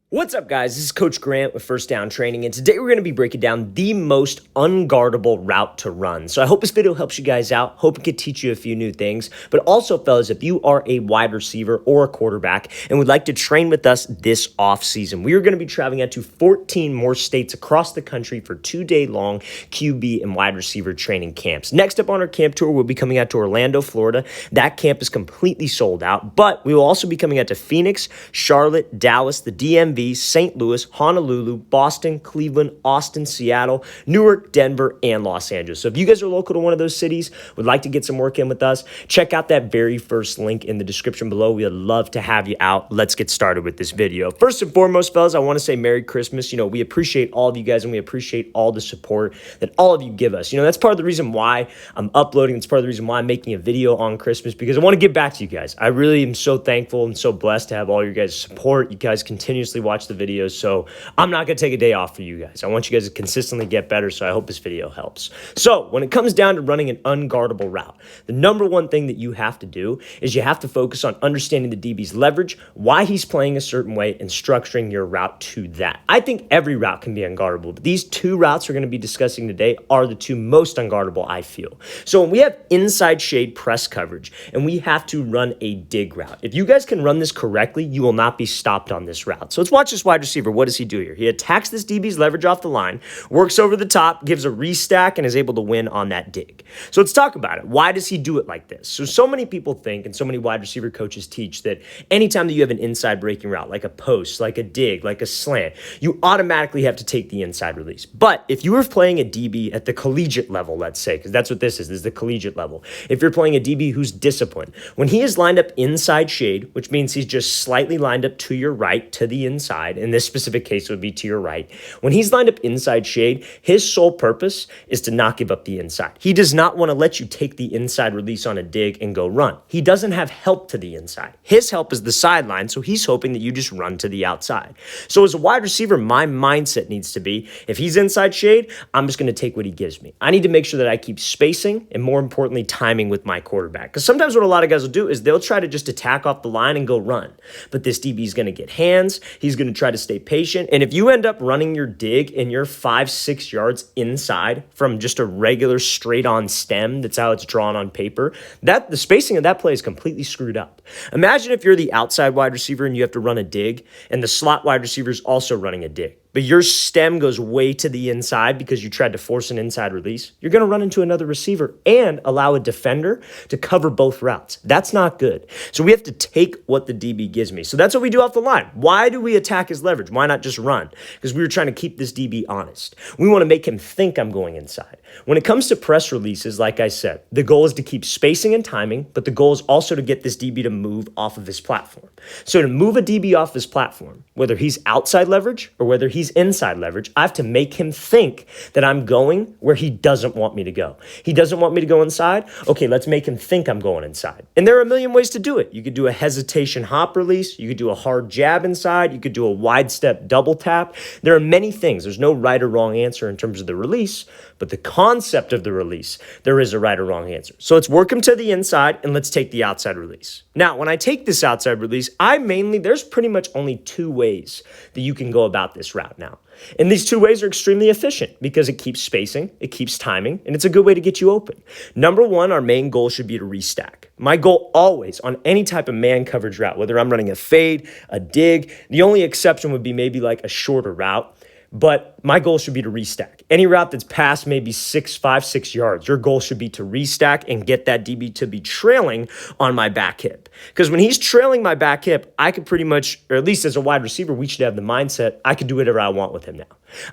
What's up, guys? This is Coach Grant with First Down Training, and today we're going to be breaking down the most unguardable route to run. So I hope this video helps you guys out. Hope it could teach you a few new things. But also, fellas, if you are a wide receiver or a quarterback and would like to train with us this off season, we are going to be traveling out to 14 more states across the country for 2-day-long QB and wide receiver training camps. Next up on our camp tour, we'll be coming out to Orlando, Florida. That camp is completely sold out, but we will also be coming out to Phoenix, Charlotte, Dallas, the DMV, St. Louis, Honolulu, Boston, Cleveland, Austin, Seattle, Newark, Denver, and Los Angeles. So if you guys are local to one of those cities, would like to get some work in with us, check out that very first link in the description below. We would love to have you out. Let's get started with this video. First and foremost, fellas, I want to say Merry Christmas. We appreciate all of you guys, and we appreciate all the support that all of you give us. That's part of the reason why I'm uploading. It's part of the reason why I'm making a video on Christmas, because I want to give back to you guys. I really am so thankful and so blessed to have all your guys' support. You guys continuously watch the videos, so I'm not going to take a day off for you guys. I want you guys to consistently get better, so I hope this video helps. So when it comes down to running an unguardable route, the number one thing that you have to do is you have to focus on understanding the DB's leverage, why he's playing a certain way, and structuring your route to that. I think every route can be unguardable, but these two routes we're going to be discussing today are the two most unguardable, I feel. So when we have inside shade press coverage and we have to run a dig route, if you guys can run this correctly, you will not be stopped on this route. So let's watch this wide receiver. What does he do here? He attacks this DB's leverage off the line, works over the top, gives a restack, and is able to win on that dig. So let's talk about it. Why does he do it like this? So many people think, and so many wide receiver coaches teach, that anytime that you have an inside breaking route, like a post, like a dig, like a slant, you automatically have to take the inside release. But if you were playing a DB at the collegiate level, let's say, because that's what this is the collegiate level. If you're playing a DB who's disciplined, when he is lined up inside shade, which means he's just slightly lined up to your right, to the inside, in this specific case would be to your right. When he's lined up inside shade, his sole purpose is to not give up the inside. He does not want to let you take the inside release on a dig and go run. He doesn't have help to the inside. His help is the sideline, so he's hoping that you just run to the outside. So as a wide receiver, my mindset needs to be, if he's inside shade, I'm just going to take what he gives me. I need to make sure that I keep spacing and, more importantly, timing with my quarterback. Because sometimes what a lot of guys will do is they'll try to just attack off the line and go run. But this DB is going to get hands. He's going to try to stay patient. And if you end up running your dig and you're 5-6 yards inside from just a regular straight-on stem, that's how it's drawn on paper, the spacing of that play is completely screwed up. Imagine if you're the outside wide receiver and you have to run a dig, and the slot wide receiver is also running a dig, but your stem goes way to the inside because you tried to force an inside release. You're going to run into another receiver and allow a defender to cover both routes. That's not good. So we have to take what the DB gives me. So that's what we do off the line. Why do we attack his leverage? Why not just run? Because we were trying to keep this DB honest. We want to make him think I'm going inside. When it comes to press releases, like I said, the goal is to keep spacing and timing, but the goal is also to get this DB to move off of his platform. So to move a DB off his platform, whether he's outside leverage or whether he's inside leverage, I have to make him think that I'm going where he doesn't want me to go. He doesn't want me to go inside. Okay, let's make him think I'm going inside. And there are a million ways to do it. You could do a hesitation hop release. You could do a hard jab inside. You could do a wide step double tap. There are many things. There's no right or wrong answer in terms of the release, but the concept of the release, there is a right or wrong answer. So let's work him to the inside and let's take the outside release. Now, when I take this outside release, there's pretty much only two ways that you can go about this route now. And these two ways are extremely efficient because it keeps spacing, it keeps timing, and it's a good way to get you open. Number one, our main goal should be to restack. My goal always on any type of man coverage route, whether I'm running a fade, a dig, the only exception would be maybe like a shorter route, but my goal should be to restack. Any route that's past maybe 5-6 yards, your goal should be to restack and get that DB to be trailing on my back hip. Because when he's trailing my back hip, I could pretty much, or at least as a wide receiver, we should have the mindset, I can do whatever I want with him now.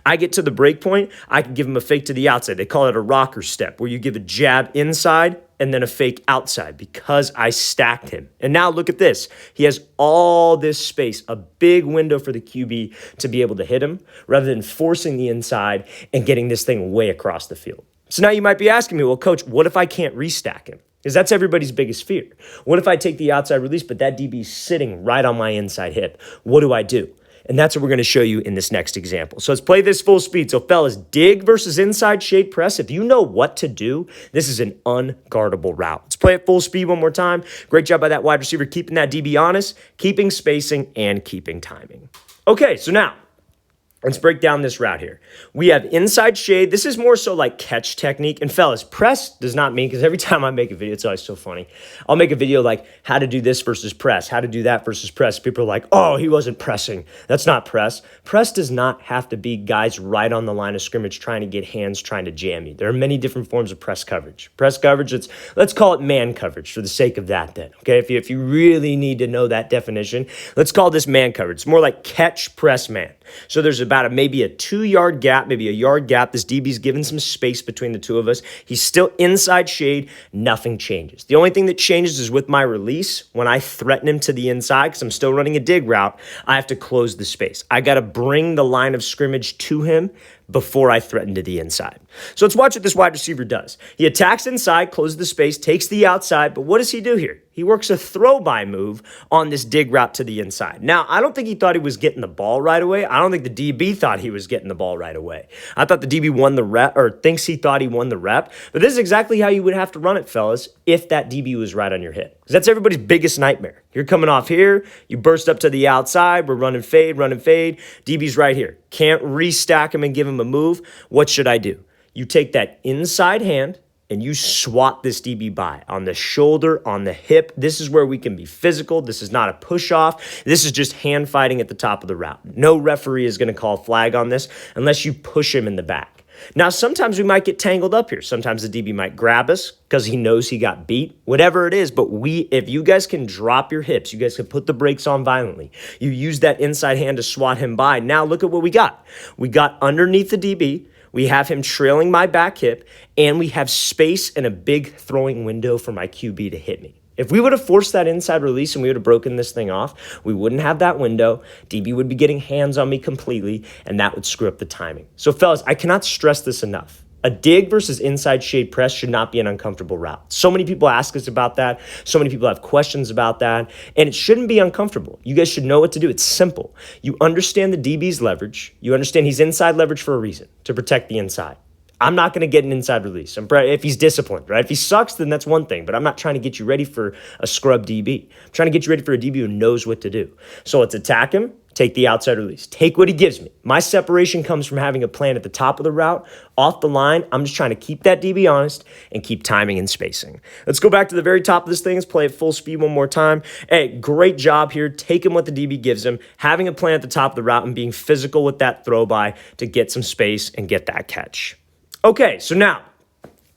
I get to the break point, I can give him a fake to the outside. They call it a rocker step, where you give a jab inside and then a fake outside because I stacked him. And now look at this. He has all this space, a big window for the QB to be able to hit him rather than forcing the inside and getting this thing way across the field. So now you might be asking me, well, coach, what if I can't restack him? Because that's everybody's biggest fear. What if I take the outside release, but that DB is sitting right on my inside hip? What do I do? And that's what we're going to show you in this next example. So let's play this full speed. So fellas, dig versus inside shade press. If you know what to do, this is an unguardable route. Let's play it full speed one more time. Great job by that wide receiver, keeping that DB honest, keeping spacing, and keeping timing. Okay, so now let's break down this route here. We have inside shade. This is more so like catch technique. And fellas, press does not mean, because every time I make a video, it's always so funny. I'll make a video like how to do this versus press, how to do that versus press. People are like, oh, he wasn't pressing. That's not press. Press does not have to be guys right on the line of scrimmage trying to get hands, trying to jam you. There are many different forms of press coverage. Press coverage, let's call it man coverage for the sake of that then. Okay, if you really need to know that definition, let's call this man coverage. It's more like catch, press, man. So there's about maybe a 2-yard gap, maybe a yard gap. This DB's given some space between the two of us. He's still inside shade. Nothing changes. The only thing that changes is with my release. When I threaten him to the inside, because I'm still running a dig route, I have to close the space. I got to bring the line of scrimmage to him before I threaten to the inside. So let's watch what this wide receiver does. He attacks inside, closes the space, takes the outside, but what does he do here? He works a throw-by move on this dig route to the inside. Now, I don't think he thought he was getting the ball right away. I don't think the DB thought he was getting the ball right away. I thought the DB won the rep, or thinks he thought he won the rep, but this is exactly how you would have to run it, fellas, if that DB was right on your hip. Because that's everybody's biggest nightmare. You're coming off here, you burst up to the outside, we're running fade, DB's right here. Can't restack him and give him a move. What should I do? You take that inside hand and you swat this DB by on the shoulder, on the hip. This is where we can be physical. This is not a push off. This is just hand fighting at the top of the route. No referee is going to call a flag on this unless you push him in the back. Now, sometimes we might get tangled up here. Sometimes the DB might grab us because he knows he got beat, whatever it is. But if you guys can drop your hips, you guys can put the brakes on violently. You use that inside hand to swat him by. Now look at what we got. We got underneath the DB. We have him trailing my back hip, and we have space and a big throwing window for my QB to hit me. If we would have forced that inside release and we would have broken this thing off, we wouldn't have that window. DB would be getting hands on me completely, and that would screw up the timing. So, fellas, I cannot stress this enough. A dig versus inside shade press should not be an uncomfortable route. So many people ask us about that. So many people have questions about that, and it shouldn't be uncomfortable. You guys should know what to do. It's simple. You understand the DB's leverage. You understand he's inside leverage for a reason, to protect the inside. I'm not going to get an inside release. If he's disciplined, right? If he sucks, then that's one thing. But I'm not trying to get you ready for a scrub DB. I'm trying to get you ready for a DB who knows what to do. So let's attack him, take the outside release. Take what he gives me. My separation comes from having a plan at the top of the route. Off the line, I'm just trying to keep that DB honest and keep timing and spacing. Let's go back to the very top of this thing. Let's play at full speed one more time. Hey, great job here. Taking what the DB gives him, having a plan at the top of the route, and being physical with that throw by to get some space and get that catch. Okay, so now,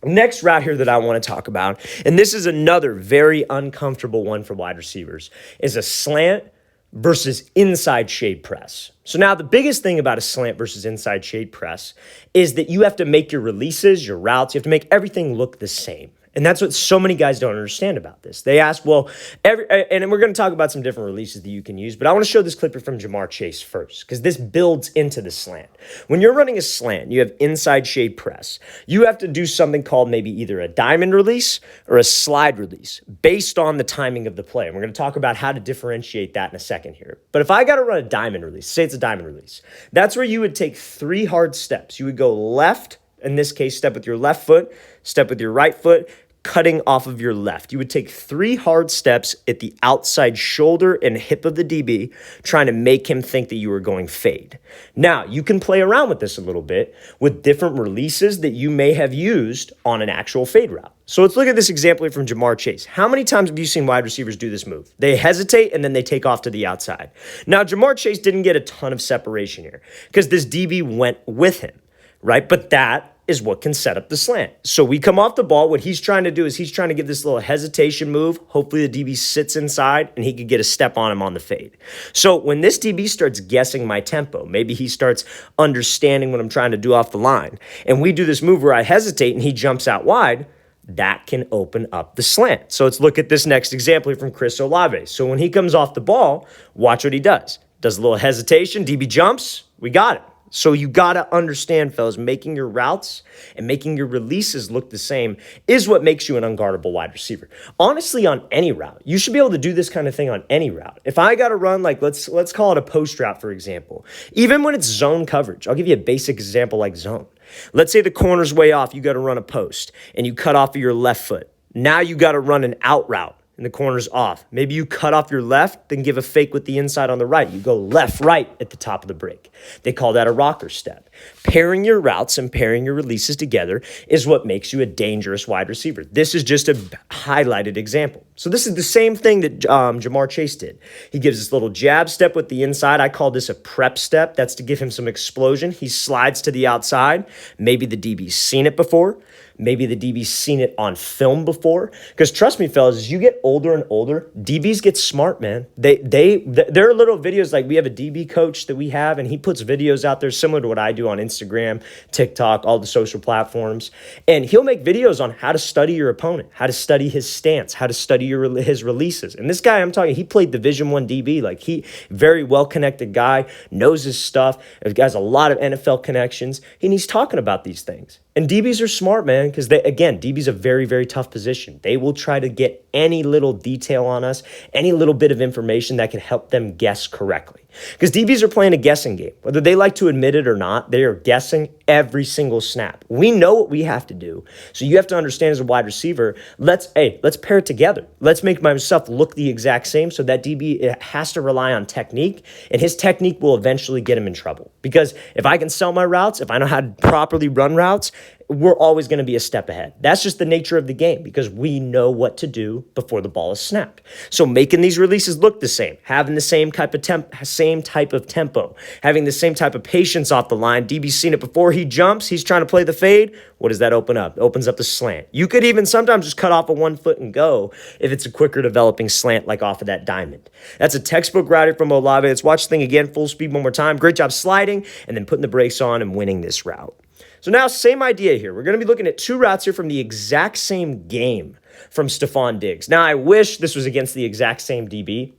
next route here that I want to talk about, and this is another very uncomfortable one for wide receivers, is a slant versus inside shade press. So now the biggest thing about a slant versus inside shade press is that you have to make your releases, your routes, you have to make everything look the same. And that's what so many guys don't understand about this. They ask, well, and we're going to talk about some different releases that you can use, but I want to show this clip from Jamar Chase first, because this builds into the slant. When you're running a slant, you have inside shade press. You have to do something called maybe either a diamond release or a slide release based on the timing of the play. And we're going to talk about how to differentiate that in a second here. But if I got to run a diamond release, say it's a diamond release, that's where you would take 3 hard steps. You would go left, in this case, step with your left foot, step with your right foot, cutting off of your left. You would take 3 hard steps at the outside shoulder and hip of the DB, trying to make him think that you were going fade. Now, you can play around with this a little bit with different releases that you may have used on an actual fade route. So let's look at this example here from Jamar Chase. How many times have you seen wide receivers do this move? They hesitate and then they take off to the outside. Now, Jamar Chase didn't get a ton of separation here because this DB went with him, right? But that is what can set up the slant. So we come off the ball. What he's trying to do is he's trying to give this little hesitation move. Hopefully the DB sits inside and he could get a step on him on the fade. So when this DB starts guessing my tempo, maybe he starts understanding what I'm trying to do off the line, and we do this move where I hesitate and he jumps out wide, that can open up the slant. So let's look at this next example here from Chris Olave. So when he comes off the ball, watch what he does. Does a little hesitation, DB jumps, we got it. So you got to understand, fellas, making your routes and making your releases look the same is what makes you an unguardable wide receiver. Honestly, on any route, you should be able to do this kind of thing on any route. If I got to run, like, let's call it a post route, for example, even when it's zone coverage, I'll give you a basic example like zone. Let's say the corner's way off, you got to run a post and you cut off of your left foot. Now you got to run an out route. and the corner's off. Maybe you cut off your left, then give a fake with the inside on the right. You go left, right at the top of the break. They call that a rocker step. Pairing your routes and pairing your releases together is what makes you a dangerous wide receiver. This is just a highlighted example. So this is the same thing that Jamar Chase did. He gives this little jab step with the inside. I call this a prep step. That's to give him some explosion. He slides to the outside. Maybe the DB's seen it before. Maybe the DB's seen it on film before. Because trust me, fellas, as you get older and older, DBs get smart, man. There are little videos, like we have a DB coach that we have, and he puts videos out there similar to what I do on Instagram, TikTok, all the social platforms. And he'll make videos on how to study your opponent, how to study his stance, how to study his releases. And this guy I'm talking, he played Division I DB. Like, he, very well-connected guy, knows his stuff, has a lot of NFL connections, and he's talking about these things. And DBs are smart, man, because DB's a very, very tough position. They will try to get any little detail on us, any little bit of information that can help them guess correctly. Because DBs are playing a guessing game. Whether they like to admit it or not, they are guessing every single snap. We know what we have to do. So you have to understand as a wide receiver, let's pair it together. Let's make myself look the exact same so that DB has to rely on technique, and his technique will eventually get him in trouble. Because if I can sell my routes, if I know how to properly run routes, we're always going to be a step ahead. That's just the nature of the game because we know what to do before the ball is snapped. So making these releases look the same, having the same type of tempo, having the same type of patience off the line. DB's seen it before. He jumps. He's trying to play the fade. What does that open up? It opens up the slant. You could even sometimes just cut off a 1 foot and go if it's a quicker developing slant like off of that diamond. That's a textbook route from Olave. Let's watch the thing again, full speed one more time. Great job sliding and then putting the brakes on and winning this route. So now, same idea here. We're going to be looking at two routes here from the exact same game from Stephon Diggs. Now, I wish this was against the exact same DB,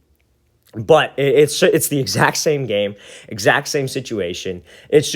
but it's the exact same game, exact same situation. It's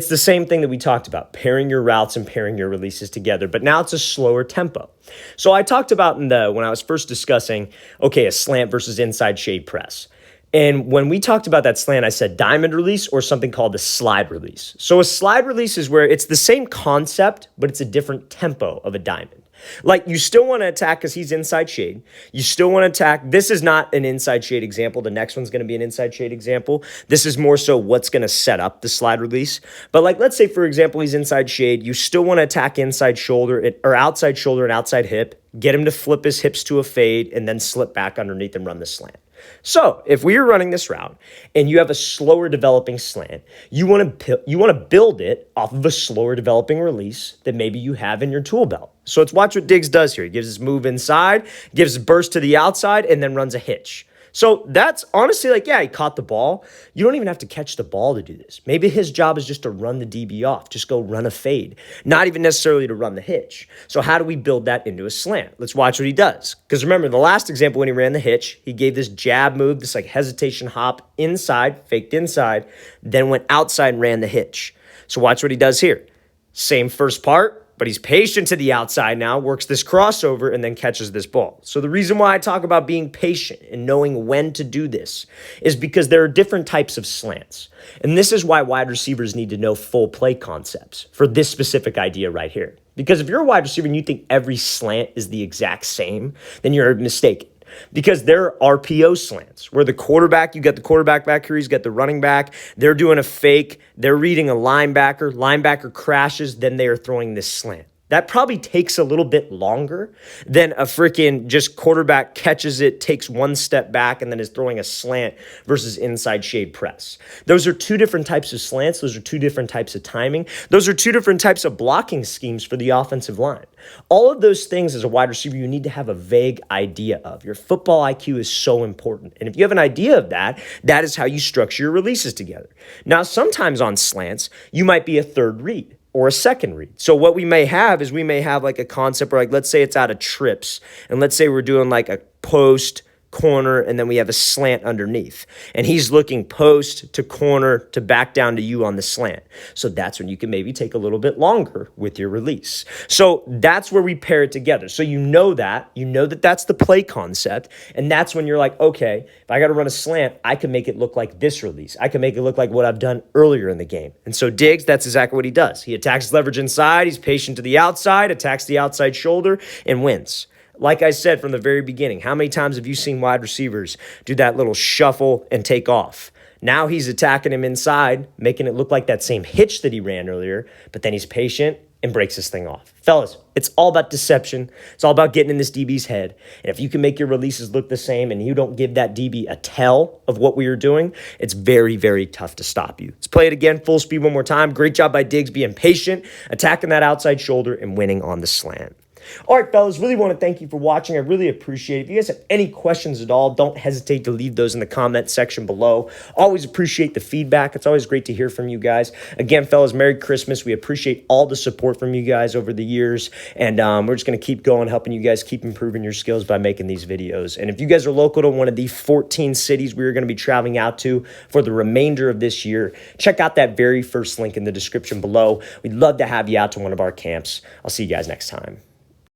the same thing that we talked about, pairing your routes and pairing your releases together, but now it's a slower tempo. So I talked about when I was first discussing, a slant versus inside shade press. And when we talked about that slant, I said diamond release or something called a slide release. So a slide release is where it's the same concept, but it's a different tempo of a diamond. Like, you still want to attack because he's inside shade. You still want to attack. This is not an inside shade example. The next one's going to be an inside shade example. This is more so what's going to set up the slide release. But like, let's say, for example, he's inside shade. You still want to attack inside shoulder or outside shoulder and outside hip. Get him to flip his hips to a fade and then slip back underneath and run the slant. So if we are running this route and you have a slower developing slant, you want to build it off of a slower developing release that maybe you have in your tool belt. So let's watch what Diggs does here. He gives his move inside, gives a burst to the outside, and then runs a hitch. So that's honestly he caught the ball. You don't even have to catch the ball to do this. Maybe his job is just to run the DB off, just go run a fade, not even necessarily to run the hitch. So how do we build that into a slant? Let's watch what he does. Because remember, the last example when he ran the hitch, he gave this jab move, this hesitation hop inside, faked inside, then went outside and ran the hitch. So watch what he does here. Same first part. But he's patient to the outside now, works this crossover, and then catches this ball. So the reason why I talk about being patient and knowing when to do this is because there are different types of slants. And this is why wide receivers need to know full play concepts for this specific idea right here. Because if you're a wide receiver and you think every slant is the exact same, then you're mistaken. Because there are RPO slants where you got the quarterback back here, he's got the running back, they're doing a fake, they're reading a linebacker crashes, then they are throwing this slant. That probably takes a little bit longer than a freaking just quarterback catches it, takes one step back, and then is throwing a slant versus inside shade press. Those are two different types of slants. Those are two different types of timing. Those are two different types of blocking schemes for the offensive line. All of those things as a wide receiver, you need to have a vague idea of. Your football IQ is so important. And if you have an idea of that, that is how you structure your releases together. Now, sometimes on slants, you might be a third read or a second read. So what we may have is like a concept where let's say it's out of trips, and let's say we're doing like a post, corner, and then we have a slant underneath. And he's looking post to corner to back down to you on the slant. So that's when you can maybe take a little bit longer with your release. So that's where we pair it together. So you know that that's the play concept. And that's when you're like, okay, if I got to run a slant, I can make it look like this release. I can make it look like what I've done earlier in the game. And so Diggs, that's exactly what he does. He attacks leverage inside. He's patient to the outside, attacks the outside shoulder, and wins. Like I said from the very beginning, how many times have you seen wide receivers do that little shuffle and take off? Now he's attacking him inside, making it look like that same hitch that he ran earlier, but then he's patient and breaks this thing off. Fellas, it's all about deception. It's all about getting in this DB's head. And if you can make your releases look the same and you don't give that DB a tell of what we are doing, it's very, very tough to stop you. Let's play it again, full speed one more time. Great job by Diggs being patient, attacking that outside shoulder, and winning on the slant. All right, fellas, really want to thank you for watching. I really appreciate it. If you guys have any questions at all, don't hesitate to leave those in the comment section below. Always appreciate the feedback. It's always great to hear from you guys. Again, fellas, Merry Christmas. We appreciate all the support from you guys over the years, and we're just going to keep going, helping you guys keep improving your skills by making these videos. And if you guys are local to one of the 14 cities we are going to be traveling out to for the remainder of this year, check out that very first link in the description below. We'd love to have you out to one of our camps. I'll see you guys next time.